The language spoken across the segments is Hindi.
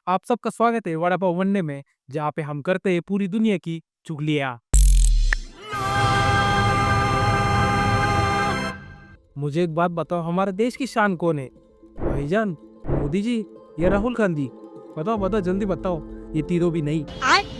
आप सबका स्वागत है वड़ा पाव वनडे में, जहाँ पे हम करते हैं पूरी दुनिया की चुगलियाँ। मुझे एक बात बताओ, हमारे देश की शान कौन है? भाईजान, मोदी जी या राहुल गांधी? बताओ बताओ, जल्दी बताओ। ये तीनों भी नहीं।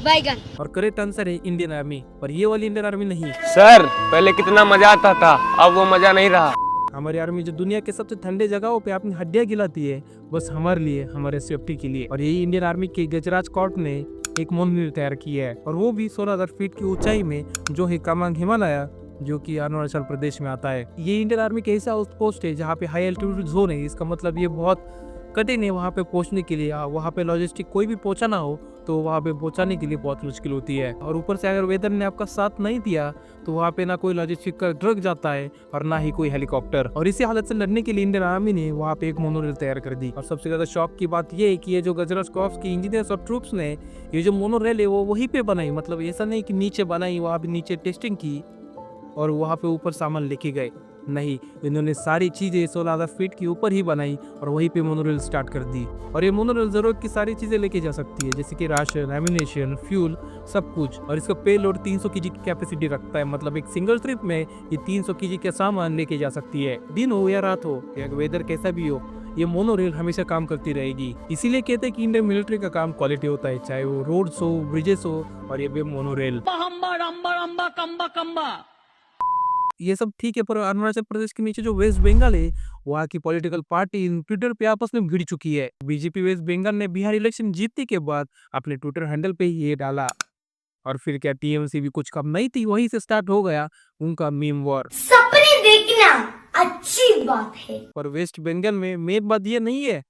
बैगन। और करेक्ट आंसर है इंडियन आर्मी, पर ये वाली इंडियन आर्मी नहीं। सर पहले कितना मजा आता था, अब वो मजा नहीं रहा। हमारी आर्मी जो दुनिया के सबसे ठंडे जगहों पे अपनी हड्डियां गिलाती है, बस हमारे लिए, हमारे सेफ्टी के लिए। और यही इंडियन आर्मी के गजराज कॉर्प ने एक मोनोरेल तैयार की है, और वो भी 16,000 फीट की ऊंचाई में, जो है कामांग हिमालय, जो कि अरुणाचल प्रदेश में आता है। ये इंडियन आर्मी के ऐसा पोस्ट है जहाँ पे हाई एल्टीट्यूड जोन है। इसका मतलब ये बहुत कठिन है वहाँ पे पहुँचने के लिए। वहाँ पे लॉजिस्टिक कोई भी पहुँचाना हो तो वहाँ पे पहुँचाने के लिए बहुत मुश्किल होती है। और ऊपर से अगर वेदर ने आपका साथ नहीं दिया तो वहाँ पे ना कोई लॉजिस्टिक का ट्रक जाता है और ना ही कोई हेलीकॉप्टर। और इसी हालत से लड़ने के लिए इंडियन आर्मी ने वहाँ पे एक मोनोरेल तैयार कर दी। और सबसे ज्यादा शौक की बात ये है कि ये जो गजराज कॉर्प्स की इंजीनियर्स और ट्रूप्स ने ये जो मोनोरेल है वो वहीं पे बनाई। मतलब ऐसा नहीं कि नीचे बनाई, वहाँ पे नीचे टेस्टिंग की और वहाँ पे ऊपर सामान लेके गए। नहीं, इन्होंने सारी चीजें 16,000 फीट के ऊपर ही बनाई और वहीं पे मोनोरेल स्टार्ट कर दी। और ये मोनोरेल जरूरत की सारी चीजें लेके जा सकती है, जैसे कि राशन, एम्यूनेशन, फ्यूल, सब कुछ। और इसका पे लोड 300 kg की कैपेसिटी रखता है। मतलब एक सिंगल ट्रिप में ये 300 kg का सामान लेके जा सकती है। दिन हो या रात हो या वेदर कैसा भी हो, ये मोनोरेल हमेशा काम करती रहेगी। इसीलिए कहते हैं कि इंडियन मिलिट्री का काम क्वालिटी होता है, चाहे वो रोड्स हो, ब्रिजेस हो, और ये भी मोनोरेल। ये सब ठीक है, पर अरुणाचल प्रदेश के नीचे जो वेस्ट बंगाल है, वहाँ की पॉलिटिकल पार्टी ट्विटर पे आपस में भिड़ चुकी है। बीजेपी वेस्ट बंगाल ने बिहार इलेक्शन जीतने के बाद अपने ट्विटर हैंडल पे ये डाला, और फिर क्या टीएमसी भी कुछ कम नहीं थी, वहीं से स्टार्ट हो गया उनका मीम वॉर। सपने देखना अच्छी बात है, पर वेस्ट बंगाल में मेन बात ये नहीं है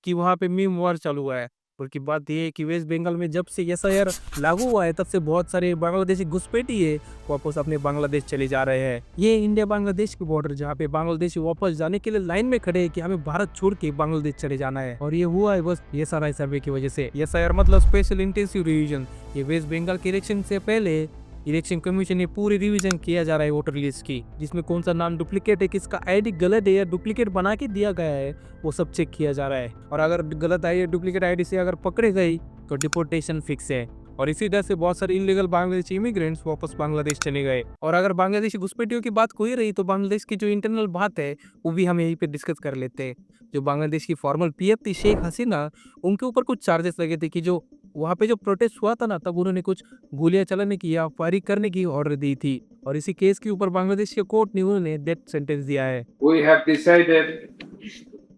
कि वहाँ पे मीम वॉर चालू हुआ है, बल्कि बात ये है कि वेस्ट बंगाल में जब से एसआईआर लागू हुआ है तब से बहुत सारे बांग्लादेशी घुसपैठी है वापस अपने बांग्लादेश चले जा रहे हैं। ये इंडिया बांग्लादेश की बॉर्डर, जहाँ पे बांग्लादेशी वापस जाने के लिए लाइन में खड़े हैं कि हमें भारत छोड़ के बांग्लादेश चले जाना है। और ये हुआ है बस एसआरआई सर्वे की वजह से। एसआईआर मतलब स्पेशल इंटेंसिव रिवीजन। ये वेस्ट बंगाल के इलेक्शन से पहले इलेक्शन कमीशन ने पूरी रिवीजन किया जा रहा है वोटर लिस्ट की, जिसमें कौन सा नाम डुप्लीकेट है, किसका आईडी गलत है या डुप्लीकेट बना के दिया गया है, वो सब चेक किया जा रहा है। और अगर गलत आई डुप्लीकेट आईडी से अगर पकड़े गई तो डिपोर्टेशन फिक्स है। और इसी तरह से बहुत सारे इलीगल बांग्लादेशी इमिग्रेंट्स वापस बांग्लादेश चले गए। और अगर बांग्लादेशी घुसपैठियों की बात कोई रही तो बांग्लादेश की जो इंटरनल बात है वो भी हम यहीं पे डिस्कस कर लेते हैं। जो बांग्लादेश की फॉर्मल पीएफ थी शेख हसीना, उनके ऊपर कुछ चार्जेस लगे थे कि जो वहाँ पे जो प्रोटेस्ट हुआ था ना, तब उन्होंने कुछ गोलियां चलाने की या फायरिंग करने की ऑर्डर दी थी। और इसी केस के ऊपर बांग्लादेश के कोर्ट ने उन्हें डेथ सेंटेंस दिया है। We have decided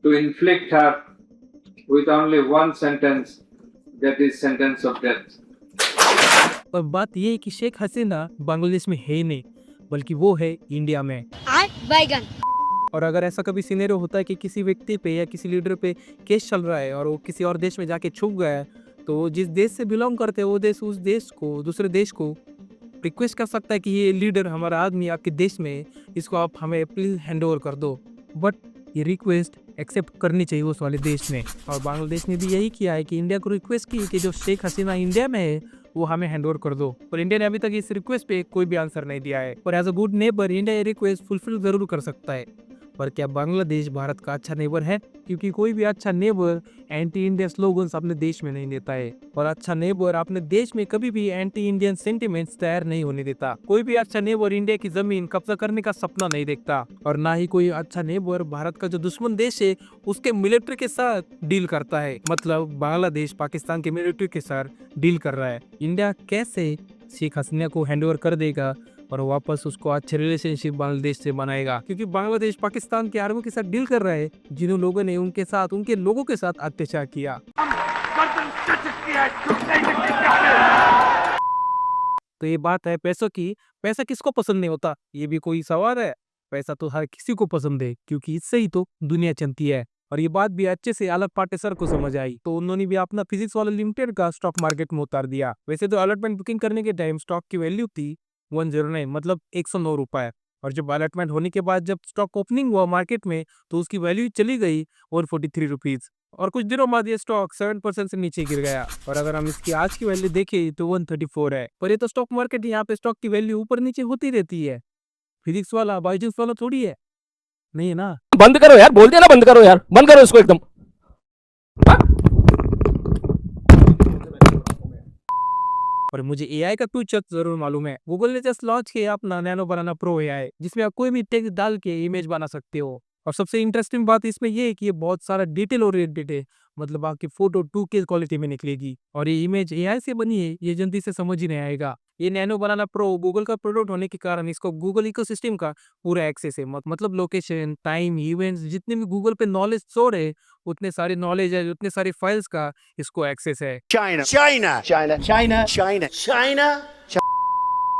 to inflict her with only one sentence, that is sentence of death. पर बात ये है कि शेख हसीना बांग्लादेश में है नहीं, बल्कि वो है इंडिया में। बैगन। और अगर ऐसा कभी सिनेरियो होता है कि किसी व्यक्ति पे या किसी लीडर पे केस चल रहा है और वो किसी और देश में जाके छुप गया है, तो जिस देश से बिलोंग करते हैं वो देश उस देश को, दूसरे देश को रिक्वेस्ट कर सकता है कि ये लीडर हमारा आदमी आपके देश में है, इसको आप हमें प्लीज हैंड ओवर कर दो। बट ये रिक्वेस्ट एक्सेप्ट करनी चाहिए उस वाले देश ने। और बांग्लादेश ने भी यही किया है कि इंडिया को रिक्वेस्ट की कि जो शेख हसीना इंडिया में है वो हमें हैंड ओवर कर दो। पर इंडिया ने अभी तक इस रिक्वेस्ट पे कोई भी आंसर नहीं दिया है। पर as a good neighbour India ये रिक्वेस्ट फुलफिल जरूर कर सकता है। पर क्या बांग्लादेश भारत का अच्छा नेबर है? क्योंकि कोई भी अच्छा नेबर एंटी इंडियन स्लोगन्स अपने देश में नहीं देता है, और अच्छा नेबर अपने देश में कभी भी एंटी इंडियन सेंटिमेंट्स तैयार नहीं होने देता। कोई भी अच्छा नेबर इंडिया की जमीन कब्जा करने का सपना नहीं देखता, और ना ही कोई अच्छा नेबर भारत का जो दुश्मन देश है उसके मिलिट्री के साथ डील करता है। मतलब बांग्लादेश पाकिस्तान के मिलिट्री के साथ डील कर रहा है। इंडिया कैसे शेख हसीना को हैंड ओवर कर देगा और वापस उसको अच्छे रिलेशनशिप बांग्लादेश से बनाएगा? क्योंकि बांग्लादेश पाकिस्तान के आर्मी के साथ डील कर रहा है, जिन लोगों ने उनके साथ, उनके लोगों के साथ अत्याचार किया। तो ये बात है पैसों की। पैसा किसको पसंद नहीं होता, ये भी कोई सवाल है? पैसा तो हर किसी को पसंद है, क्योंकि इससे ही तो दुनिया चलती है। और ये बात भी अच्छे से अलर्ट पार्टी सर को समझ आई, तो उन्होंने भी अपना फिजिक्स वाला लिमिटेड का स्टॉक मार्केट में उतार दिया। वैसे तो अलॉटमेंट बुकिंग करने के टाइम स्टॉक की वैल्यू थी 109, मतलब 109 रुपए। और जब अलॉटमेंट होने के बाद जब स्टॉक ओपनिंग हुआ मार्केट में तो उसकी वैल्यू चली गई 143 रुपीज। और कुछ दिनों बाद ये स्टॉक 7% से नीचे गिर गया। और अगर हम इसकी आज की वैल्यू देखें तो 134 है। पर ये तो स्टॉक मार्केट, यहाँ पे स्टॉक की वैल्यू ऊपर नीचे होती रहती है। फिजिक्स वाला बायजूस वाला थोड़ी है, नहीं है ना। बंद करो यार, बोल दिया ना बंद करो यार, बंद करो इसको एकदम। और मुझे एआई का फ्यूचर जरूर मालूम है। गूगल ने जस्ट लॉन्च किया अपना नैनो बनाना प्रो एआई, जिसमें आप कोई भी टेक्स्ट डाल के इमेज बना सकते हो। और सबसे इंटरेस्टिंग बात इसमें ये है कि ये बहुत सारा डिटेल ओरिएंटेड है, मतलब आपकी फोटो 2K क्वालिटी में निकलेगी। और ये इमेज एआई से बनी है, ये जल्दी से समझ ही नहीं आएगा। ये नैनो बनाना प्रो गूगल का प्रोडक्ट होने के कारण इसको गूगल इकोसिस्टम का पूरा एक्सेस है। मतलब लोकेशन, टाइम, इवेंट्स, जितने भी गूगल पे नॉलेज स्टोर है, उतने सारे नॉलेज है, उतने सारे फाइल्स का इसको एक्सेस है।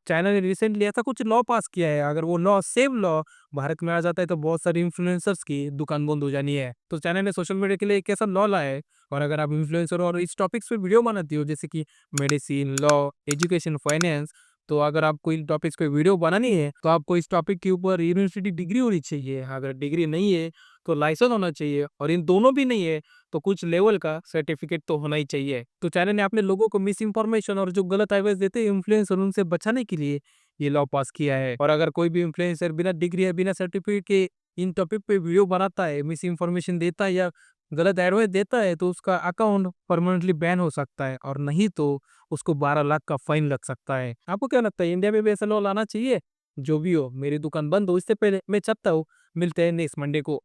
चाइना ने रिसेंटली ऐसा कुछ लॉ पास किया है, अगर वो लॉ सेम लॉ भारत में आ जाता है तो बहुत सारे इन्फ्लुएंसर्स की दुकान बंद हो जानी है। तो चाइना ने सोशल मीडिया के लिए एक ऐसा लॉ लाया है। और अगर आप इन्फ्लुएंसर और इस टॉपिक्स पे वीडियो बनाती हो, जैसे कि मेडिसिन, लॉ, एजुकेशन, फाइनेंस, तो अगर आपको इन टॉपिक्स पे वीडियो बनानी है तो आपको इस टॉपिक के ऊपर यूनिवर्सिटी डिग्री होनी चाहिए। अगर डिग्री नहीं है तो लाइसेंस होना चाहिए, और इन दोनों भी नहीं है तो कुछ लेवल का सर्टिफिकेट तो होना ही चाहिए। तो चाइना ने अपने लोगों को मिस इन्फॉर्मेशन और जो गलत एडवाइस देते हैं इन्फ्लुएंसर, उनसे बचाने के लिए ये लॉ पास किया है। और अगर कोई भी इन्फ्लुएंसर बिना डिग्री या बिना सर्टिफिकेट के इन टॉपिक पे वीडियो बनाता है, मिस इन्फॉर्मेशन देता है या गलत एडवाइस देता है, तो उसका अकाउंट परमानेंटली बैन हो सकता है, और नहीं तो उसको 12 लाख का फाइन लग सकता है। आपको क्या लगता है, इंडिया में भी ऐसा लॉ लाना चाहिए? जो भी हो, मेरी दुकान बंद हो इससे पहले मैं चाहता हूँ मिलते हैं नेक्स्ट मंडे को।